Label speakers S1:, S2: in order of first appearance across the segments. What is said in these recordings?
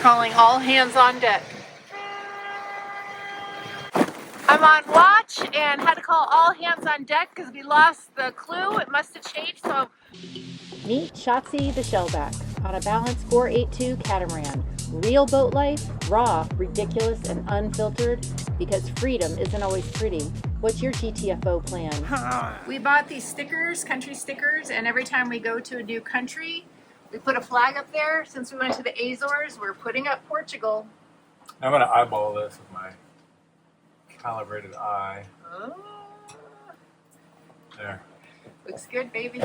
S1: Calling all hands on deck. I'm on watch and had to call all hands on deck because we lost the Clew. It must have changed, so...
S2: Meet Shotzi the Shellback on a balanced 482 catamaran. Real boat life, raw, ridiculous, and unfiltered, because freedom isn't always pretty. What's your GTFO plan?
S1: We bought these stickers, country stickers, and every time we go to a new country, we put a flag up there. Since we went to the Azores, we're putting up Portugal.
S3: I'm going to eyeball this with my calibrated eye.
S1: Oh.
S3: There.
S1: Looks good, baby.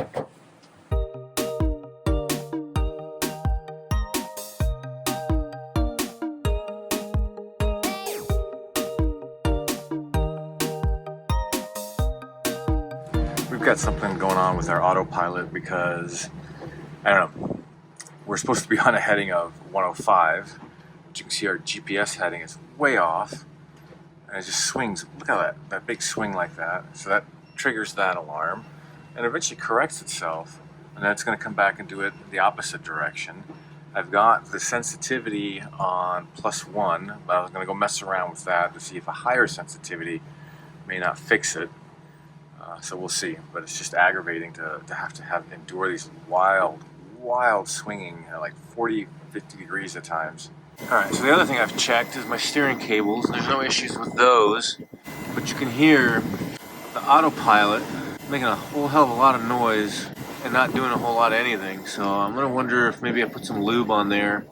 S3: We've got something going on with our autopilot because, I don't know, we're supposed to be on a heading of 105. But you can see our GPS heading is way off. And it just swings. Look at that big swing like that. So that triggers that alarm. And eventually corrects itself. And then it's going to come back and do it the opposite direction. I've got the sensitivity on +1, but I was going to go mess around with that to see if a higher sensitivity may not fix it. So we'll see, but it's just aggravating to have endure these wild swinging at like 40, 50 degrees at times. Alright, so the other thing I've checked is my steering cables. There's no issues with those, but you can hear the autopilot making a whole hell of a lot of noise and not doing a whole lot of anything. So I'm going to wonder if maybe I put some lube on there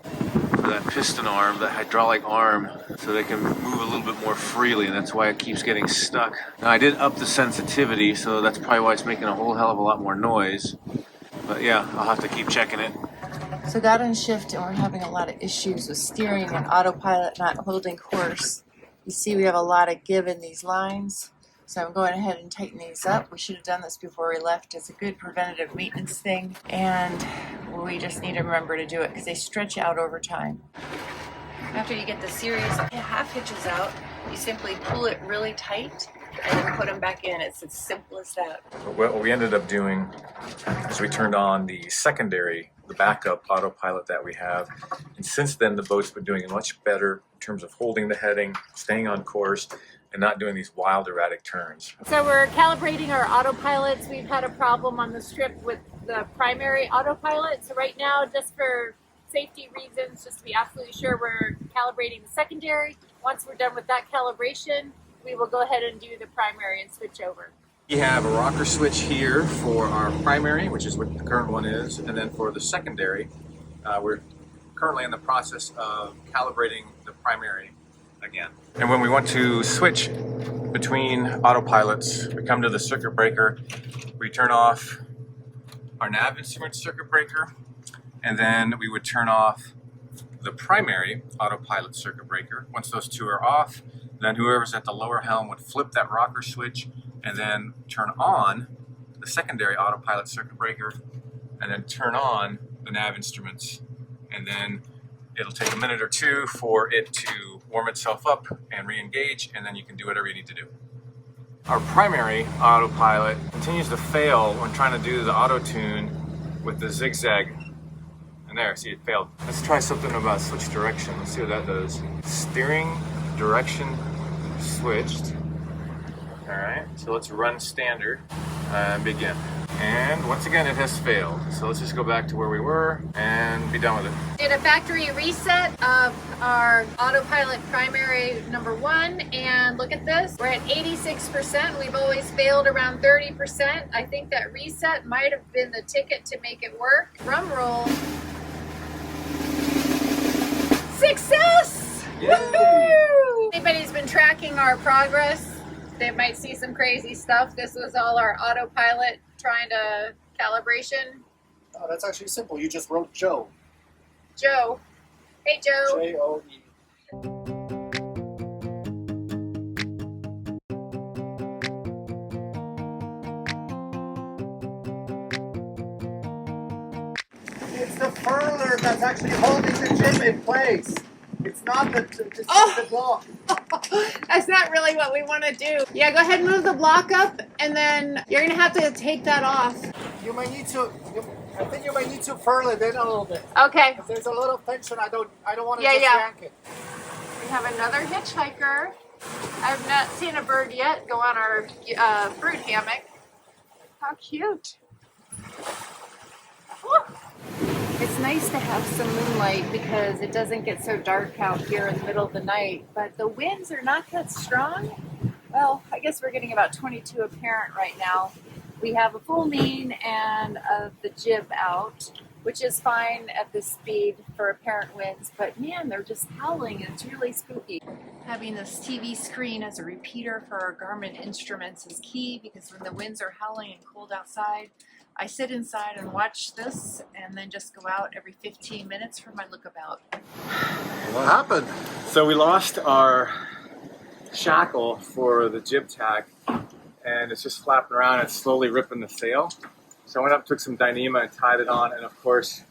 S3: for that piston arm, that hydraulic arm, so they can move a little bit more freely, and that's why it keeps getting stuck. Now I did up the sensitivity, so that's probably why it's making a whole hell of a lot more noise. But yeah, I'll have to keep checking it.
S1: So got in shift and we're having a lot of issues with steering and autopilot not holding course. You see we have a lot of give in these lines. So I'm going ahead and tighten these up. We should have done this before we left. It's a good preventative maintenance thing. And we just need to remember to do it because they stretch out over time. After you get the series half hitches out, you simply pull it really tight and then put them back in. It's as simple as that.
S3: What we ended up doing is we turned on the secondary, the backup autopilot that we have. And since then, the boat's been doing much better in terms of holding the heading, staying on course, and not doing these wild erratic turns.
S2: So we're calibrating our autopilots. We've had a problem on the strip with the primary autopilot. So right now, just for safety reasons, just to be absolutely sure, we're calibrating the secondary. Once we're done with that calibration, we will go ahead and do the primary and switch over.
S3: We have a rocker switch here for our primary, which is what the current one is, and then for the secondary, we're currently in the process of calibrating the primary again. And when we want to switch between autopilots, we come to the circuit breaker, we turn off our nav instrument circuit breaker, and then we would turn off the primary autopilot circuit breaker. Once those two are off, then whoever's at the lower helm would flip that rocker switch and then turn on the secondary autopilot circuit breaker and then turn on the nav instruments. And then it'll take a minute or two for it to warm itself up and re-engage, and then you can do whatever you need to do. Our primary autopilot continues to fail when trying to do the auto tune with the zigzag. And there, see, it failed. Let's try something about switch direction. Let's see what that does. Steering direction switched. All right, so let's run standard and begin. And once again, it has failed. So let's just go back to where we were and be done with it.
S1: Did a factory reset of our autopilot primary #1, and look at this. We're at 86%. We've always failed around 30%. I think that reset might have been the ticket to make it work. Drum roll. Success! Woohoo! Anybody's been tracking our progress, they might see some crazy stuff. This was all our autopilot trying to calibration.
S4: Oh, that's actually simple. You just wrote Joe.
S1: Joe. Hey, Joe.
S4: J-O-E. It's the furler that's actually holding the jib in place. It's not the block.
S1: That's not really what we want to do. Yeah, go ahead and move the block up, and then you're going to have to take that off.
S4: You might need to I think you might need to furl it in a little bit.
S2: Okay.
S4: If there's a little tension, I don't want to
S2: Yeah,
S4: just
S2: yeah.
S4: yank it.
S2: We have another hitchhiker. I've not seen a bird yet go on our fruit hammock. How cute. Woo. It's nice to have some moonlight because it doesn't get so dark out here in the middle of the night, but the winds are not that strong. Well, I guess we're getting about 22 apparent right now. We have a full main and the jib out, which is fine at this speed for apparent winds, but man, they're just howling and it's really spooky. Having this TV screen as a repeater for our Garmin instruments is key because when the winds are howling and cold outside, I sit inside and watch this and then just go out every 15 minutes for my lookabout.
S3: What happened? So we lost our shackle for the jib tack, and it's just flapping around and slowly ripping the sail. So I went up, took some Dyneema and tied it on, and of course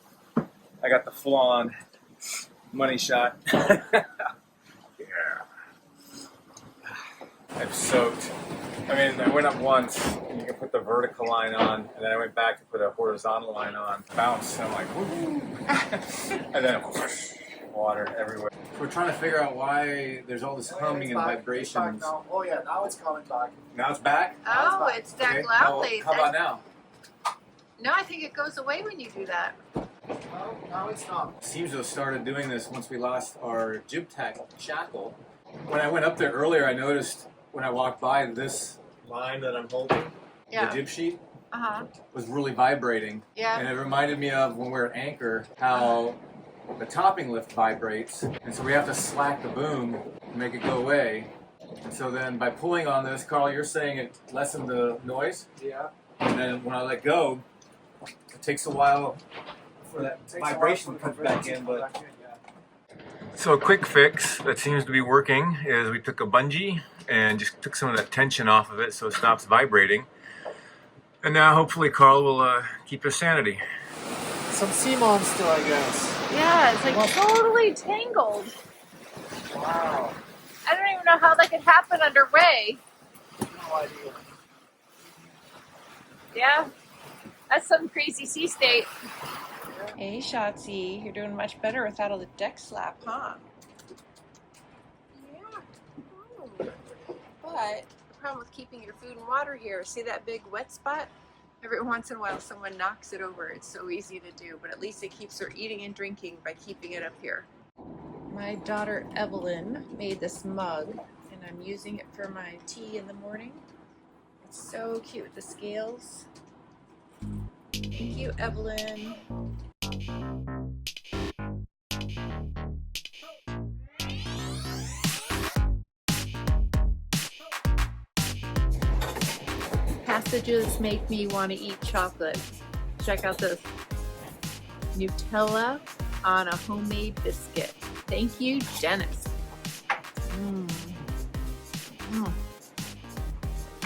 S3: I got the full-on money shot. Yeah. I'm soaked. I mean, I went up once, and you can put the vertical line on, and then I went back to put a horizontal line on. Bounce, and I'm like, woo! And then whoosh, water everywhere. We're trying to figure out why there's all this humming and vibrations.
S4: Oh yeah, now it's coming back.
S3: Now it's back?
S2: Oh, it's that
S3: Okay.
S2: loudly.
S3: How about now?
S2: No, I think it goes away when you do that.
S4: No, now it's not.
S3: Seems to have started doing this once we lost our jib tack shackle. When I went up there earlier, I noticed when I walked by this line that I'm holding,
S2: Yeah.
S3: the jib sheet,
S2: Uh-huh.
S3: was really vibrating.
S2: Yeah.
S3: And it reminded me of when we're at anchor, how the topping lift vibrates. And so we have to slack the boom to make it go away. And so then by pulling on this, Karl, you're saying it lessened the noise.
S4: Yeah.
S3: And then when I let go, it takes a while for that vibration to come back in. But so a quick fix that seems to be working is we took a bungee and just took some of that tension off of it so it stops vibrating. And now hopefully Karl will keep his sanity.
S4: Some sea monster, I guess.
S2: Yeah, it's like totally tangled.
S4: Wow.
S2: I don't even know how that could happen underway.
S4: No idea.
S2: Yeah, that's some crazy sea state.
S1: Hey, Shotzi, you're doing much better without all the deck slap, huh?
S2: Yeah. But the problem with keeping your food and water here, see that big wet spot? Every once in a while someone knocks it over. It's so easy to do, but at least it keeps her eating and drinking by keeping it up here.
S1: My daughter Evelyn made this mug, and I'm using it for my tea in the morning. It's so cute with the scales. Thank you, Evelyn. Passages make me want to eat chocolate. Check out this. Nutella on a homemade biscuit. Thank you, Dennis.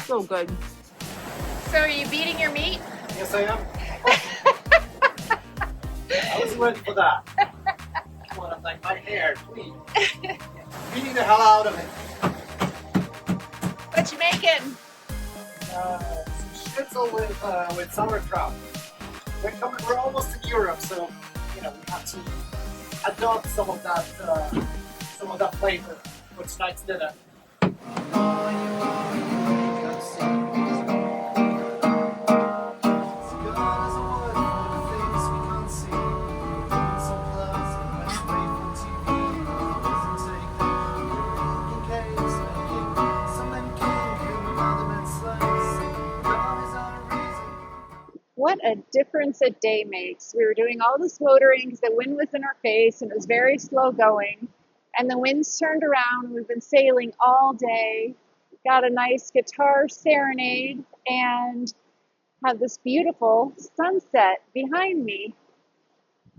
S1: So good.
S2: So are you beating your meat?
S4: Yes, I am. I was ready for that. Come on, I'm like, my hair, please. Beating the hell out of it.
S2: What you making?
S4: Some schnitzel with sauerkraut. We're almost in Europe, so you know we have to adopt some of that flavor for tonight's dinner.
S2: What a difference a day makes. We were doing all this motoring because the wind was in our face and it was very slow going. And the winds turned around. We've been sailing all day. Got a nice guitar serenade and have this beautiful sunset behind me.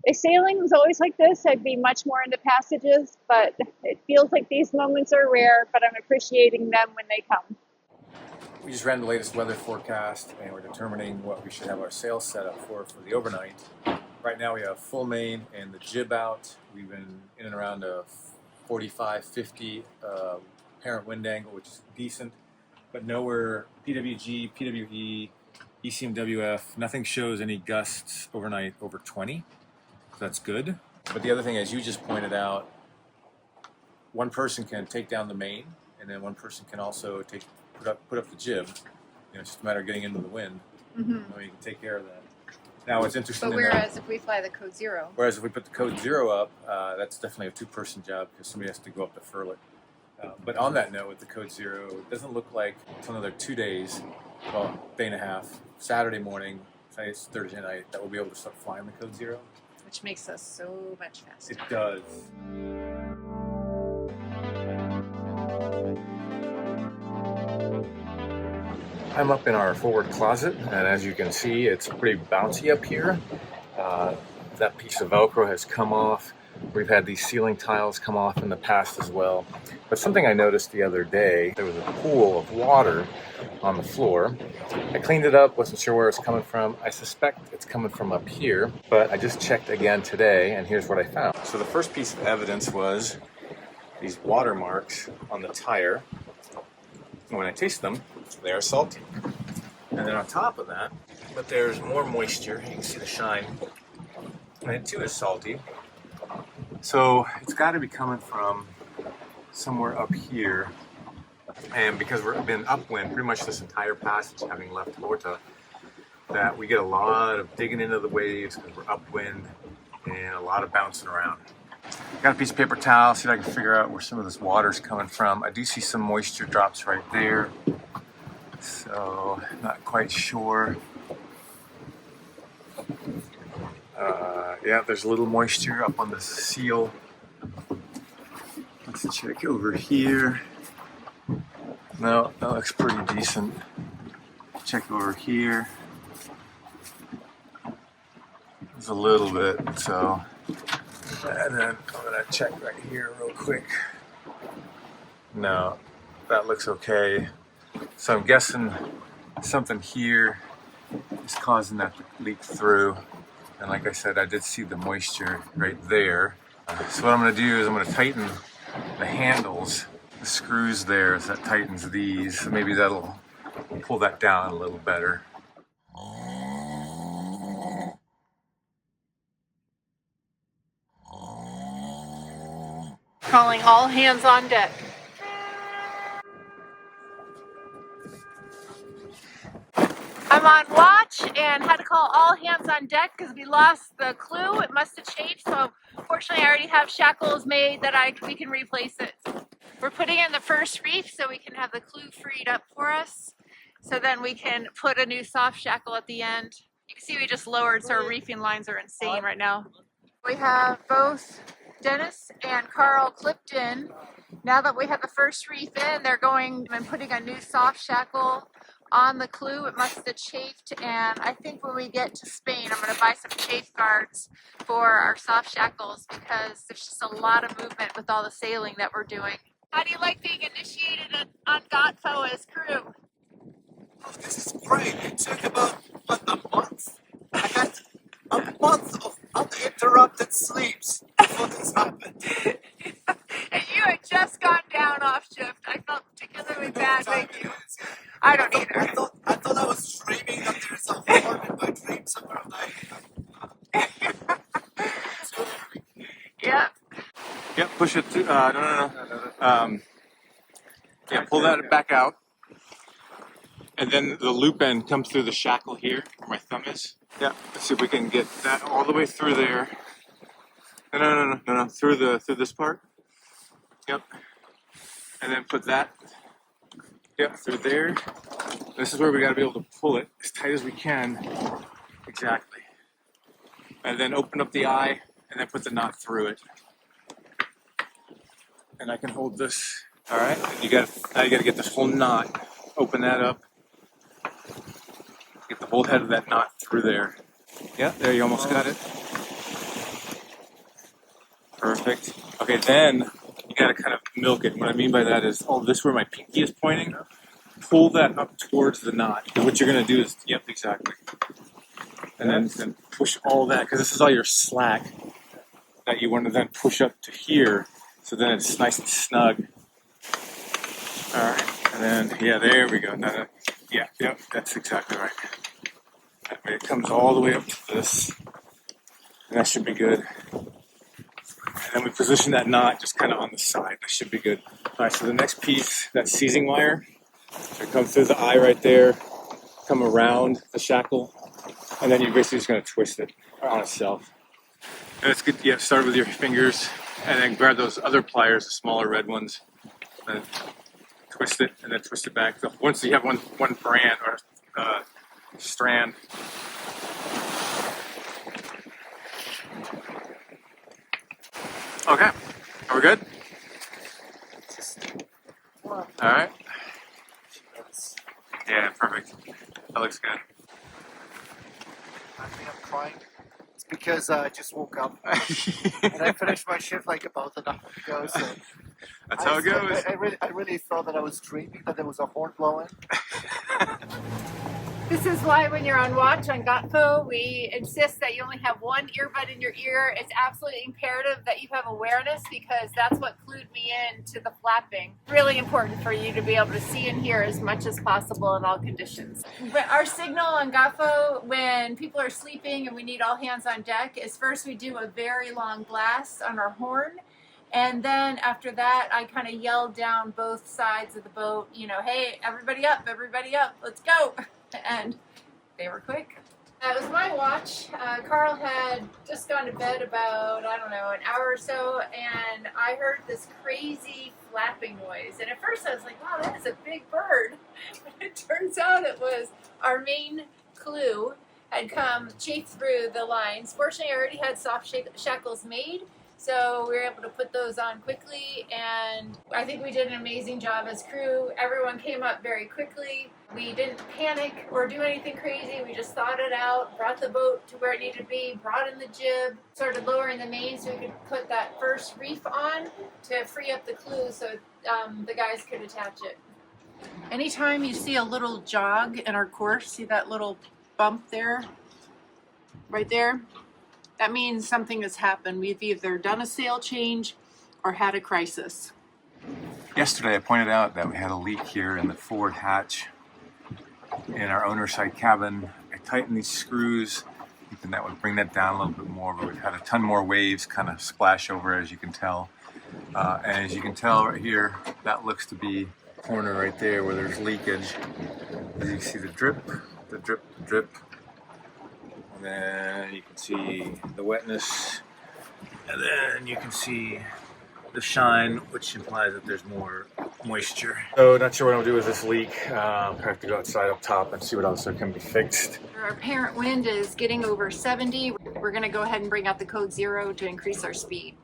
S2: If sailing was always like this, I'd be much more into passages, but it feels like these moments are rare, but I'm appreciating them when they come.
S3: We just ran the latest weather forecast and we're determining what we should have our sails set up for the overnight. Right now we have full main and the jib out. We've been in and around a 45, 50 apparent wind angle, which is decent, but nowhere PWG, PWE, ECMWF, nothing shows any gusts overnight over 20, so that's good. But the other thing, as you just pointed out, one person can take down the main, and then one person can also put up the jib. You know, it's just a matter of getting into the wind.
S1: Mm-hmm.
S3: You can take care of that. Now, what's interesting.
S1: But whereas if we fly the code 0.
S3: Whereas if we put the code 0 up, that's definitely a 2-person job because somebody has to go up to furl it. But on that note, with the code 0, it doesn't look like until another 2 days, well, day and a half, Saturday morning, it's Thursday night, that we'll be able to start flying the code 0.
S1: Which makes us so much faster.
S3: It does. I'm up in our forward closet, and as you can see, it's pretty bouncy up here. That piece of Velcro has come off. We've had these ceiling tiles come off in the past as well. But something I noticed the other day, there was a pool of water on the floor. I cleaned it up, wasn't sure where it's coming from. I suspect it's coming from up here, but I just checked again today, and here's what I found. So the first piece of evidence was these water marks on the tire. And when I taste them, they are salty. And then on top of that, but there's more moisture. You can see the shine. And it too is salty. So it's got to be coming from somewhere up here. And because we've been upwind pretty much this entire passage, having left Horta, that we get a lot of digging into the waves because we're upwind and a lot of bouncing around. Got a piece of paper towel, see if I can figure out where some of this water's coming from. I do see some moisture drops right there. So, not quite sure. Yeah, there's a little moisture up on the seal. Let's check over here. No, that looks pretty decent. Check over here. There's a little bit, so. And then I'm gonna check right here real quick. No, that looks okay. So I'm guessing something here is causing that to leak through. And like I said, I did see the moisture right there. So what I'm gonna do is I'm gonna tighten the handles, the screws there, so that tightens these. So maybe that'll pull that down a little better.
S2: Calling all hands on deck. I'm on watch and had to call all hands on deck because we lost the Clew. It must have chafed, so fortunately I already have shackles made that we can replace it. We're putting in the first reef so we can have the Clew freed up for us. So then we can put a new soft shackle at the end. You can see we just lowered, so our reefing lines are insane right now. We have both Dennis and Karl clipped in. Now that we have the first reef in, they're going and putting a new soft shackle on the Clew. It must have chafed, and I think when we get to Spain, I'm going to buy some chafe guards for our soft shackles because there's just a lot of movement with all the sailing that we're doing. How do you like being initiated on GTFO as crew?
S5: Oh, this is great. It took about a month. I had a month of uninterrupted sleeps before this happened.
S2: And you had just gone down off shift. I felt particularly bad. Thank you. I don't either.
S5: I thought I was dreaming that there's a horn in my dream somewhere.
S2: Yep.
S3: Yep, push it to, no. Yeah, pull that back out. And then the loop end comes through the shackle here, where my thumb is. Yeah, let's see if we can get that all the way through there. No, through this part. Yep. And then put that, yep, through there. This is where we gotta be able to pull it as tight as we can. Exactly. And then open up the eye, and then put the knot through it. And I can hold this. All right, now you gotta get this whole knot, open that up. Get the whole head of that knot through there. Yeah, there, you almost got it. Perfect. Okay, then you gotta kind of milk it. What I mean by that is, this where my pinky is pointing, pull that up towards the knot. And what you're gonna do is, yep, exactly. And then push all that, because this is all your slack that you want to then push up to here, so then it's nice and snug. All right, and then, yeah, there we go. Yeah, that's exactly right. That way it comes all the way up to this, and that should be good. And then we position that knot just kind of on the side. That should be good. All right, so the next piece, that seizing wire, so it comes through the eye right there, come around the shackle, and then you're basically just going to twist it on itself. And it's good. Yeah, start with your fingers, and then grab those other pliers, the smaller red ones, and twist it, and then twist it back. So once you have one brand or strand. Okay, are we good? All right. Yeah, perfect. That looks good.
S4: I think I'm crying. It's because I just woke up and I finished my shift like about an hour ago. So
S3: That's how it goes.
S4: I really thought that I was dreaming, that there was a horn blowing.
S2: This is why when you're on watch on GTFO, we insist that you only have one earbud in your ear. It's absolutely imperative that you have awareness because that's what clued me in to the flapping. Really important for you to be able to see and hear as much as possible in all conditions. But our signal on GTFO when people are sleeping and we need all hands on deck is first we do a very long blast on our horn. And then after that, I kind of yelled down both sides of the boat, you know, hey, everybody up, let's go. And they were quick. That was my watch. Karl had just gone to bed about, I don't know, an hour or so, and I heard this crazy flapping noise. And at first I was like, wow, that is a big bird. But it turns out it was our main Clew had come chafe through the lines. Fortunately, I already had soft shackles made, so we were able to put those on quickly, and I think we did an amazing job as crew. Everyone came up very quickly. We didn't panic or do anything crazy. We just thought it out, brought the boat to where it needed to be, brought in the jib, started lowering the main so we could put that first reef on to free up the Clew so the guys could attach it. Anytime you see a little jog in our course, see that little bump there, right there? That means something has happened. We've either done a sail change or had a crisis.
S3: Yesterday I pointed out that we had a leak here in the forward hatch in our owner's side cabin. I tightened these screws, thinking that would bring that down a little bit more, but we've had a ton more waves kind of splash over, as you can tell. And as you can tell right here, that looks to be the corner right there where there's leakage. As you can see the drip, the drip, the drip. And then you can see the wetness, and then you can see the shine, which implies that there's more moisture. So not sure what I'll do with this leak. I have to go outside up top and see what else can be fixed.
S2: Our apparent wind is getting over 70. We're gonna go ahead and bring out the code 0 to increase our speed.